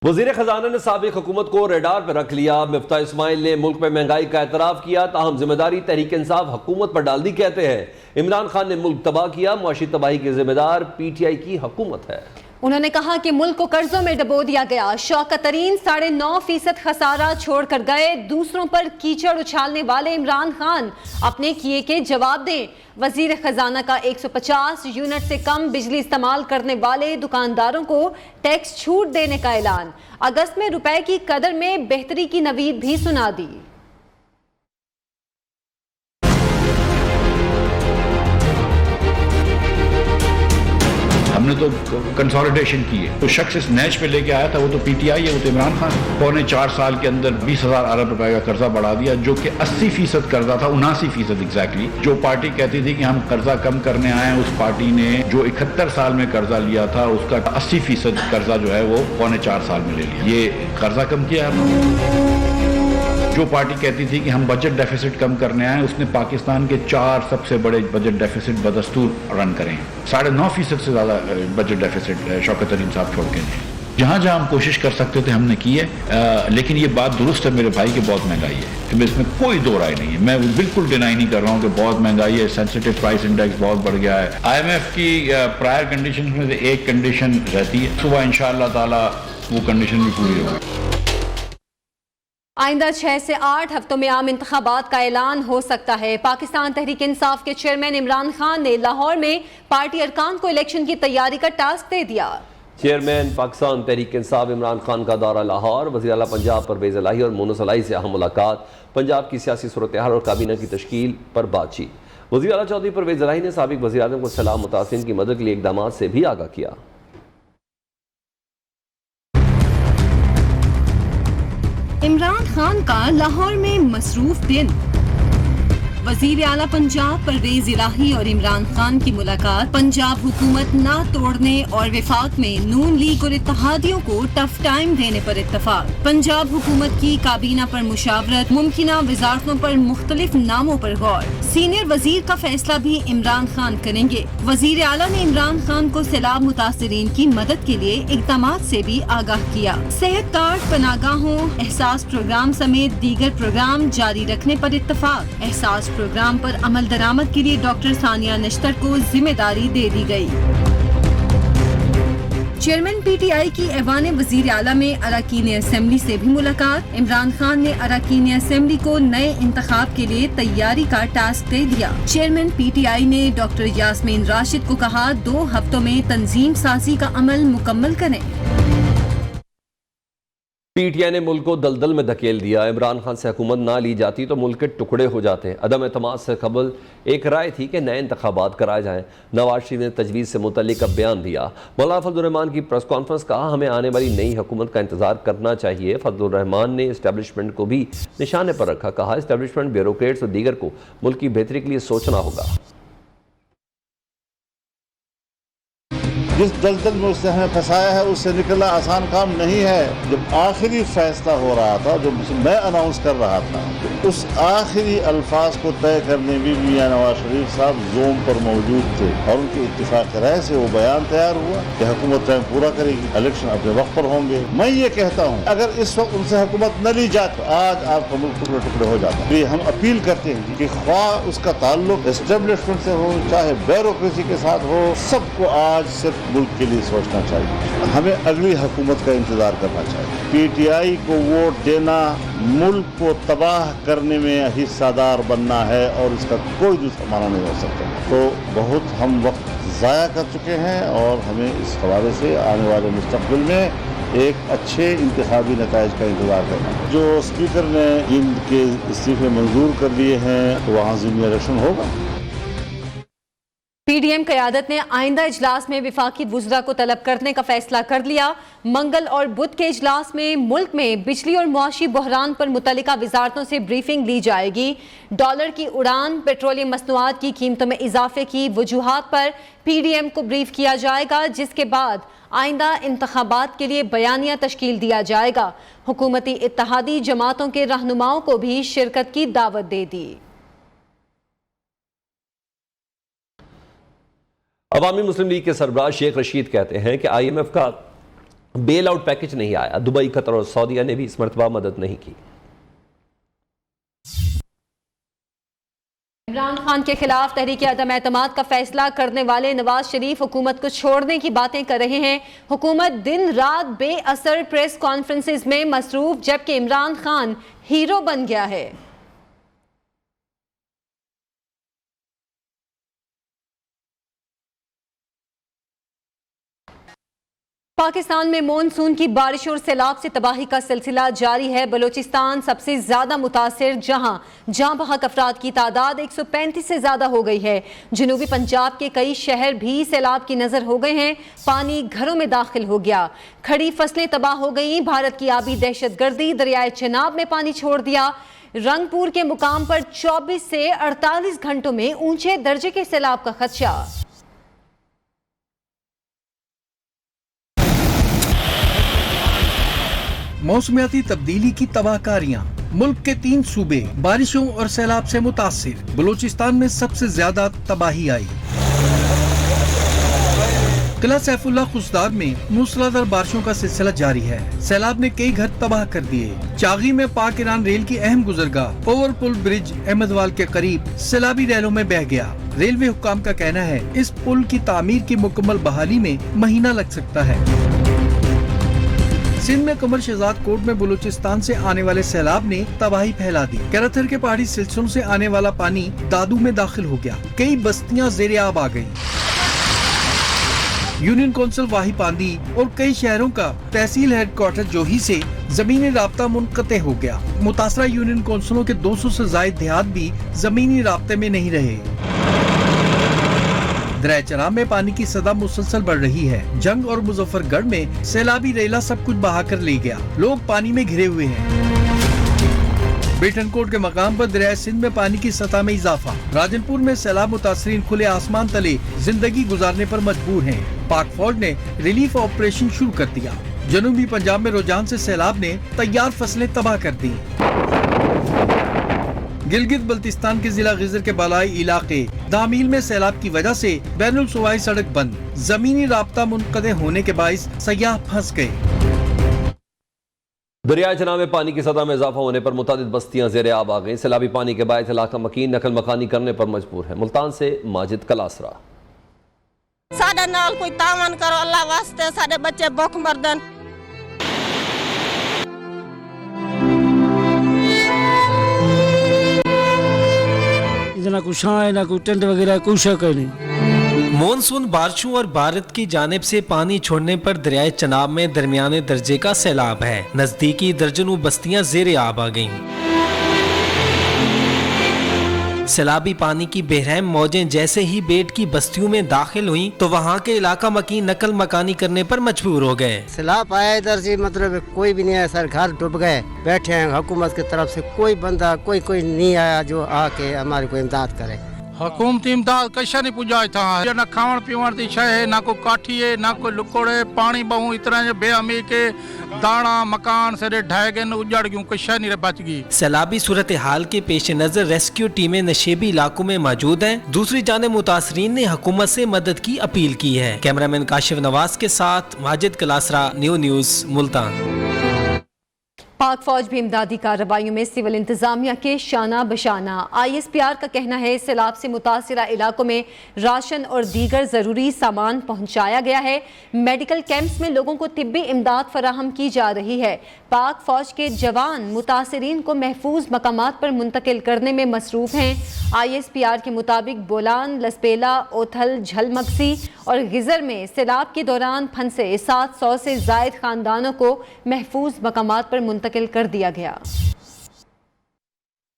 वज़ीर ख़जाना ने साबिक़ हुकूमत को रेडार पर रख लिया। मिफ्ताह इस्माइल ने मुल्क में महंगाई का एतराफ़ किया, ताहम जिम्मेदारी तहरीक इंसाफ हुकूमत पर डाल दी। कहते हैं इमरान खान ने मुल्क तबाह किया, मुआशी तबाही की जिम्मेदार PTI की हुकूमत है। उन्होंने कहा कि मुल्क को कर्जों में डबो दिया गया। शौकत तरीन 9.5% खसारा छोड़कर गए। दूसरों पर कीचड़ उछालने वाले इमरान खान अपने किए के जवाब दें। वजीर खजाना का 150 यूनिट से कम बिजली इस्तेमाल करने वाले दुकानदारों को टैक्स छूट देने का ऐलान। अगस्त में रुपए की कदर में बेहतरी की नवीद भी सुना दी। हमने तो कंसोलिडेशन की है। तो शख्स इस नैच पे लेके आया था वो तो PTI है, वो तो इमरान खान। 4.25 साल के अंदर 20,000 अरब रुपए का कर्जा बढ़ा दिया, जो कि 80% कर्जा था, 79% एग्जैक्टली। जो पार्टी कहती थी कि हम कर्जा कम करने आए हैं, उस पार्टी ने जो 71 साल में कर्जा लिया था उसका 80% कर्जा जो है वो 4.25 साल में ले लिया। ये कर्जा कम किया है। जो पार्टी कहती थी कि हम बजट डेफिसिट कम करने आए, उसने पाकिस्तान के 4 सबसे बड़े बजट डेफिसिट बदस्तूर रन करे हैं। 9.5% से ज्यादा बजट डेफिसिट शौकत तरीन साहब छोड़ के हैं। जहां जहां हम कोशिश कर सकते थे हमने की है। लेकिन ये बात दुरुस्त है मेरे भाई कि बहुत महंगाई है, इसमें कोई दो राय नहीं है। मैं बिल्कुल डिनाई नहीं कर रहा हूँ कि बहुत महंगाई है, सेंसिटिव प्राइस इंडेक्स बहुत बढ़ गया है। IMF की प्रायर कंडीशन में से एक कंडीशन रहती है, सुबह इंशाअल्लाह ताला वो कंडीशन भी पूरी होगी। आइंदा 6 से 8 हफ्तों में आम इंतखाबात का ऐलान हो सकता है। पाकिस्तान तहरीक इंसाफ के चेयरमैन इमरान खान ने लाहौर में पार्टी अरकान को इलेक्शन की तैयारी का टास्क दे दिया। चेयरमैन पाकिस्तान तहरीक इंसाफ इमरान खान का दौरा लाहौर, वज़ीर आला पंजाब परवेज़ इलाही और मोनस इलाही से अहम मुलाकात, पंजाब की सियासी सूरत हाल और काबीना की तश्कील पर बातचीत। वज़ीर आला चौधरी परवेज़ इलाही ने साबिक़ वज़ीर आज़म को सैलाब मुतासिरीन की मदद के लिए इक़दामात से भी आगाह किया। इमरान खान का लाहौर में मसरूफ दिन। वजीर आला पंजाब परवेज इलाही और इमरान खान की मुलाकात। पंजाब हुकूमत ना तोड़ने और विफाक में नून लीग और इत्तेहादियों को टफ टाइम देने पर इत्तफाक। पंजाब हुकूमत की काबीना पर मुशावरत, मुमकिना वजारतों पर मुख्तलिफ नामों पर गौर। सीनियर वजीर का फैसला भी इमरान खान करेंगे। वजीर आला ने इमरान खान को सैलाब मुतासिरीन की मदद के लिए इक़दामात से भी आगाह किया। सेहत कार्ड, पनागाहों, एहसास प्रोग्राम समेत दीगर प्रोग्राम जारी रखने पर इत्तफाक। एहसास प्रोग्राम पर अमल दरामद के लिए डॉक्टर सानिया नश्तर को जिम्मेदारी दे दी गई। चेयरमैन PTI की ऐवान वजीर आला में अरकान असेंबली से भी मुलाकात। इमरान खान ने अरकान असेंबली को नए इंतखाब के लिए तैयारी का टास्क दे दिया। चेयरमैन PTI ने डॉक्टर यास्मीन राशिद को कहा 2 हफ्तों में तंजीम साजी का अमल मुकम्मल करें। PTI ने मुल्क को दलदल में धकेल दिया। इमरान खान से हुकूमत ना ली जाती तो मुल्क के टुकड़े हो जाते। अदम एतमाद से कबल एक राय थी कि नए इंतखाबात कराए जाएं। नवाज शरीफ ने तजवीज़ से मुतल्लिक अब बयान दिया। मौलाना फजलुर रहमान की प्रेस कॉन्फ्रेंस, कहा हमें आने वाली नई हुकूमत का इंतजार करना चाहिए। फजलुर रहमान ने इस्टेब्लिशमेंट को भी निशाने पर रखा। कहा इस्टेब्लिशमेंट, ब्यूरोक्रेट्स और दीगर को मुल्क की बेहतरी के लिए सोचना होगा। जिस दलदल में उसने हमें फंसाया है उससे निकलना आसान काम नहीं है। जब आखिरी फैसला हो रहा था, जो मैं अनाउंस कर रहा था, तो उस आखिरी अल्फाज को तय करने में भी मियां नवाज शरीफ साहब जोम पर मौजूद थे और उनके इत्तेफाक राय से वो बयान तैयार हुआ कि हुकूमत टाइम पूरा करेगी, इलेक्शन अपने वक्त पर होंगे। मैं ये कहता हूँ अगर इस वक्त उनसे हुकूमत न ली जाए तो आज आपका मुल्क टुकड़े टुकड़े हो जाता है। हम अपील करते हैं कि ख्वाह उसका ताल्लुक एस्टेब्लिशमेंट से हो चाहे ब्यूरोक्रेसी के साथ हो, सबको आज सिर्फ मुल्क के लिए सोचना चाहिए। हमें अगली हुकूमत का इंतजार करना चाहिए। PTI को वोट देना मुल्क को तबाह करने में हिस्सेदार बनना है और इसका कोई दूसरा माना नहीं हो सकता। तो बहुत हम वक्त ज़ाया कर चुके हैं और हमें इस हवाले से आने वाले मुस्तक़बिल में एक अच्छे इंतखाबी नताइज का इंतजार करना है। जो स्पीकर ने इनके इस्तीफे मंजूर कर दिए हैं तो वहाँ ज़िमनी इलेक्शन होगा। PDM क़यादत ने आइंदा इजलास में विफाकी वुज़रा को तलब करने का फैसला कर लिया। मंगल और बुध के इजलास में मुल्क में बिजली और मुआशी बहरान पर मुतल्लिका वजारतों से ब्रीफिंग ली जाएगी। डॉलर की उड़ान, पेट्रोलियम मसनूआत की कीमतों में इजाफे की वजूहात पर PDM को ब्रीफ किया जाएगा, जिसके बाद आइंदा इंतखाबात के लिए बयानिया तश्कील दिया जाएगा। हुकूमती इत्तेहादी जमातों के रहनुमाओं को भी शिरकत की दावत दे दी। अवामी मुस्लिम लीग के सरबराह शेख रशीद कहते हैं कि IMF का बेल आउट पैकेज नहीं आया। दुबई, कतर और सऊदीया ने भी इस मरतबा मदद नहीं की। इमरान खान के खिलाफ तहरीक अदम एतमाद का फैसला करने वाले नवाज शरीफ हुकूमत को छोड़ने की बातें कर रहे हैं। हुकूमत दिन रात बेअसर प्रेस कॉन्फ्रेंसेस में मसरूफ, जबकि इमरान खान हीरो बन गया है। पाकिस्तान में मानसून की बारिश और सैलाब से तबाही का सिलसिला जारी है। बलूचिस्तान सबसे ज्यादा मुतासिर, जहां बहक अफराद की तादाद 135 से ज्यादा हो गई है। जनूबी पंजाब के कई शहर भी सैलाब की नजर हो गए हैं। पानी घरों में दाखिल हो गया, खड़ी फसलें तबाह हो गई। भारत की आबी दहशतगर्दी दरियाए चनाब में पानी छोड़ दिया। रंगपुर के मुकाम पर 24 से 48 घंटों में ऊंचे दर्जे के सैलाब का खदशा। मौसमियाती तब्दीली की तबाहकारियां, मुल्क के 3 सूबे बारिशों और सैलाब से मुतासिर। बलूचिस्तान में सबसे ज्यादा तबाही आई। किला सैफुल्लाह खुशदार में मूसलाधार बारिशों का सिलसिला जारी है। सैलाब ने कई घर तबाह कर दिए। चागी में पाक ईरान रेल की अहम गुजरगाह ओवर पुल ब्रिज अहमदवाल के करीब सैलाबी रैलों में बह गया। रेलवे हुक्काम का कहना है इस पुल की तामीर की मुकम्मल बहाली में महीना लग सकता है। सिंध में कमर शहजाद कोट में बलूचिस्तान से आने वाले सैलाब ने तबाही फैला दी। कैराथर के पहाड़ी सिलसिलों से आने वाला पानी दादू में दाखिल हो गया। कई बस्तियां ज़ेरे आब आ गयी। यूनियन कौंसिल वाही पांदी और कई शहरों का तहसील हेडक्वार्टर जोही से जमीनी राब्ता मुनक़ते हो गया। मुतासरा यूनियन कौंसिलों के 200 से जायद देहात भी जमीनी राब्ते में नहीं रहे। दरिया चनाब में पानी की सतह मुसलसल बढ़ रही है। जंग और मुजफ्फरगढ़ में सैलाबी रेला सब कुछ बहा कर ले गया। लोग पानी में घिरे हुए हैं। बेटनकोट के मकाम पर दरिया सिंध में पानी की सतह में इजाफा। राजनपुर में सैलाब मुतासरीन खुले आसमान तले जिंदगी गुजारने पर मजबूर हैं। पाक फौज ने रिलीफ ऑपरेशन शुरू कर दिया। जनूबी पंजाब में रुझान से सैलाब ने तैयार फसलें तबाह कर दी। गिलगित बल्तिस्तान के जिला गिजर के बालाई इलाके दामील में सैलाब की वजह से बैनुल सूबाई सड़क बंद। जमीनी राब्ता मुनक़ते होने के बाइस सयाह फंस गए। दरिया चनाब में पानी की सतह में इजाफा होने पर मुतादिद बस्तियां ज़ेरे आब आ गई। सैलाबी पानी के बायस इलाका मकीन नकल मकानी करने पर मजबूर है। मुल्तान से माजिद कलासरा। साडे नाल कोई तावन करो अल्लाह वास्ते, साडे बच्चे भूख मरदन। ना कुछ है ना कोई टेंट वगैरह कुछ है नहीं। मॉनसून बारिशों और भारत की जानिब से पानी छोड़ने पर दरियाए चनाब में दरमियाने दर्जे का सैलाब है। नजदीकी दर्जनों बस्तियां ज़ेरे आब आ गईं। सैलाबी पानी की बेरहम मौजें जैसे ही बेट की बस्तियों में दाखिल हुई तो वहाँ के इलाका मकीन नकल मकानी करने पर मजबूर हो गए। सैलाब आया इधर से, मतलब कोई भी नहीं आया सर, घर डूब गए। बैठे हैं, हुकूमत की तरफ से कोई बंदा कोई नहीं आया जो आके हमारी कोई इमदाद करे। हुकूमती इमदाद कैसा नहीं पुजा था। ना खावन पीवन की शय है, ना कोई काठी है, ना कोई लुकोड़े पानी बहु इतना बेअमी के दाना मकान से ढह गए, उजड़ गयूं, कोई शय नहीं बच गई। सैलाबी सूरत हाल के पेश नजर रेस्क्यू टीमें नशेबी इलाकों में मौजूद हैं। दूसरी जानिब मुतासरीन ने हुकूमत से मदद की अपील की है। कैमरामैन काशिफ नवाज के साथ माजिद कलासरा, न्यूज़ मुल्तान। पाक फौज भी इमदादी कार्रवाइयों में सिविल इंतजामिया के शाना बशाना। ISPR का कहना है सैलाब से मुतासिरा इलाकों में राशन और दीगर ज़रूरी सामान पहुँचाया गया है। मेडिकल कैंप्स में लोगों को तिब्बी इमदाद फराहम की जा रही है। पाक फौज के जवान मुतासरीन को महफूज मकामात पर मुंतकिल करने में मसरूफ़ हैं। ISPR के मुताबिक बोलान, लसपेला, ओथल, झलमक्सी और गिजर में सैलाब के दौरान फंसे 700 से ज़ायद ख़ानदानों को महफूज मकामात पर मुंतकिल कर दिया गया।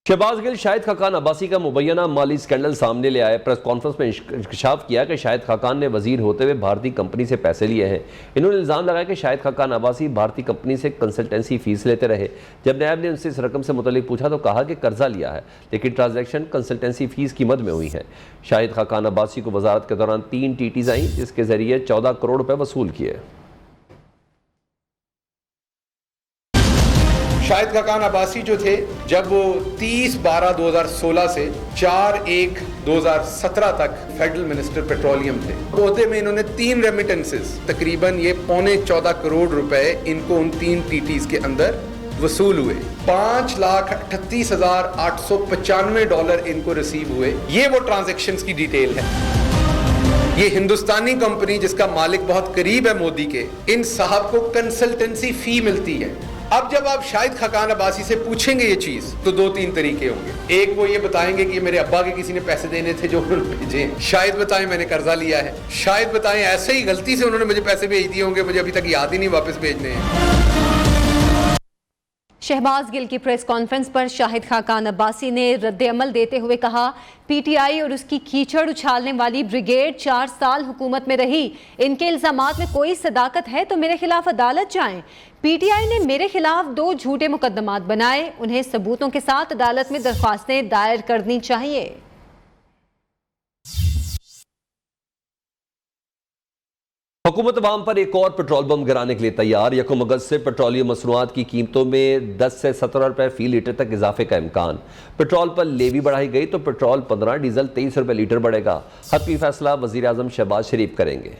शहबाज गिल शाहिद खाकान अब्बासी का मुबैना माली स्कैंडल सामने ले आए। प्रेस कॉन्फ्रेंस में इंकशाफ किया कि शाहिद खाकान ने वजीर होते हुए भारतीय कंपनी से पैसे लिए हैं। इन्होंने इल्ज़ाम लगाया कि शाहिद खाकान अब्बासी भारतीय कंपनी से कंसल्टेंसी फीस लेते रहे। जब नायब ने उनसे इस रकम से मुतल्लिक पूछा तो कहा कि कर्जा लिया है, लेकिन ट्रांजैक्शन कंसल्टेंसी फीस की मद में हुई है। शाहिद खाकान अब्बासी को वजारत के दौरान 3 TTs आई, जिसके जरिए 14 करोड़ रुपये वसूल किए। शाहिद खाकान अब्बासी जो थे, जब वो 30/12/2016 से 4/1/2017 तक फेडरल मिनिस्टर पेट्रोलियम थे, ओहदे में इन्होंने 3 रेमिटेंसेस, तकरीबन ये $14.25 करोड़ रुपए इनको उन 3 टीटीज के अंदर वसूल हुए। $5,38,895 इनको रिसीव हुए। ये वो ट्रांजैक्शंस की डिटेल है। ये हिंदुस्तानी कंपनी जिसका मालिक बहुत करीब है मोदी के, इन साहब को कंसल्टेंसी फी मिलती है। अब जब आप शाहिद खाकान अब्बासी से पूछेंगे ये चीज, तो 2-3 तरीके होंगे। एक, वो ये बताएंगे कि मेरे अब्बा के किसी ने पैसे देने थे जो उन्होंने भेजे। शायद बताएं मैंने कर्जा लिया है। शायद बताएं ऐसे ही गलती से उन्होंने मुझे पैसे भेज दिए होंगे, मुझे अभी तक याद ही नहीं वापस भेजने हैं। शहबाज गिल की प्रेस कॉन्फ्रेंस पर शाहिद खाकान अब्बासी ने रद्द-ए-अमल देते हुए कहा, पीटीआई और उसकी कीचड़ उछालने वाली ब्रिगेड 4 साल हुकूमत में रही। इनके इल्जामात में कोई सदाकत है तो मेरे खिलाफ अदालत जाएं। पीटीआई ने मेरे खिलाफ 2 झूठे मुकदमात बनाए, उन्हें सबूतों के साथ अदालत में दरख्वास्तें दायर करनी चाहिए। हुकूमत अवाम पर एक और पेट्रोल बम गिराने के लिए तैयार। 1 अगस्त से पेट्रोलियम मसनूआत की कीमतों में 10 से 17 रुपए फी लीटर तक इजाफे का इम्कान। पेट्रोल पर लेवी बढ़ाई गई तो पेट्रोल 15, डीजल 23 रुपए लीटर बढ़ेगा। हतमी फैसला वजीर आजम शहबाज शरीफ करेंगे।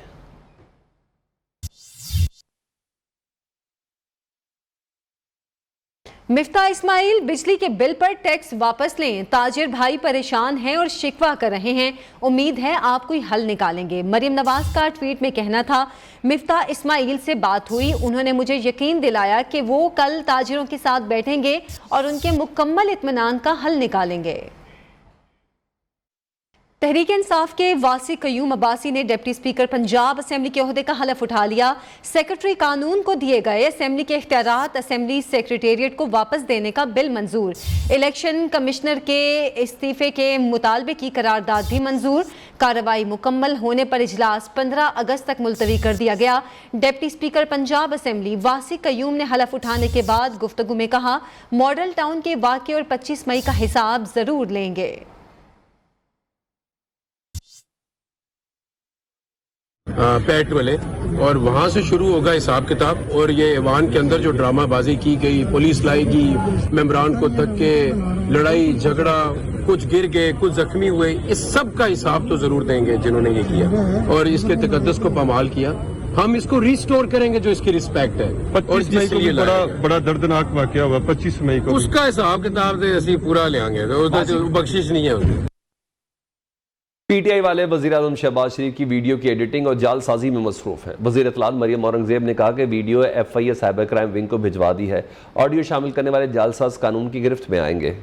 मिफ्ता इस्माइल बिजली के बिल पर टैक्स वापस लें। ताजिर भाई परेशान हैं और शिकवा कर रहे हैं, उम्मीद है आप कोई हल निकालेंगे। मरियम नवाज का ट्वीट में कहना था, मिफ्ता इस्माइल से बात हुई, उन्होंने मुझे यकीन दिलाया कि वो कल ताजिरों के साथ बैठेंगे और उनके मुकम्मल इत्मीनान का हल निकालेंगे। तहरीक इंसाफ के वासी कयूम अब्बासी ने डिप्टी स्पीकर पंजाब असेंबली के ओहदे का हलफ उठा लिया। सेक्रेटरी कानून को दिए गए असेंबली के इख्तियारात असेंबली सेक्रेटेरिएट को वापस देने का बिल मंजूर। इलेक्शन कमिश्नर के इस्तीफे के मुतालबे की करारदाद भी मंजूर। कार्रवाई मुकम्मल होने पर इजलास 15 अगस्त तक मुलतवी कर दिया गया। डिप्टी स्पीकर पंजाब असेंबली वासी कयूम ने हलफ उठाने के बाद गुफ्तगू में कहा, मॉडल टाउन के वाक़े और 25 मई का हिसाब जरूर लेंगे। पैट वाले, और वहाँ से शुरू होगा हिसाब किताब। और ये ईवान के अंदर जो ड्रामाबाजी की गई, पुलिस लाएगी, मेम्बरान को तक के लड़ाई झगड़ा, कुछ गिर गए, कुछ जख्मी हुए, इस सब का हिसाब तो जरूर देंगे जिन्होंने ये किया और इसके तकद्दुस को पामाल किया। हम इसको रिस्टोर करेंगे जो इसकी रिस्पेक्ट है। 25 मई को भी बड़ा दर्दनाक वाकया हुआ। 25 मई को उसका हिसाब किताब से असली पूरा ले आएंगे, तो बख्शिश नहीं है उसमें। पीटीआई वाले वजीर आजम शहबाज शरीफ की वीडियो की एडिटिंग और जालसाजी में मसरूफ है। वजीर इत्तलात मरियम औरंगजेब ने कहा कि video FIA cyber crime wing को भिजवा दी है। ऑडियो शामिल करने वाले जालसाज कानून की गिरफ्त में आएंगे।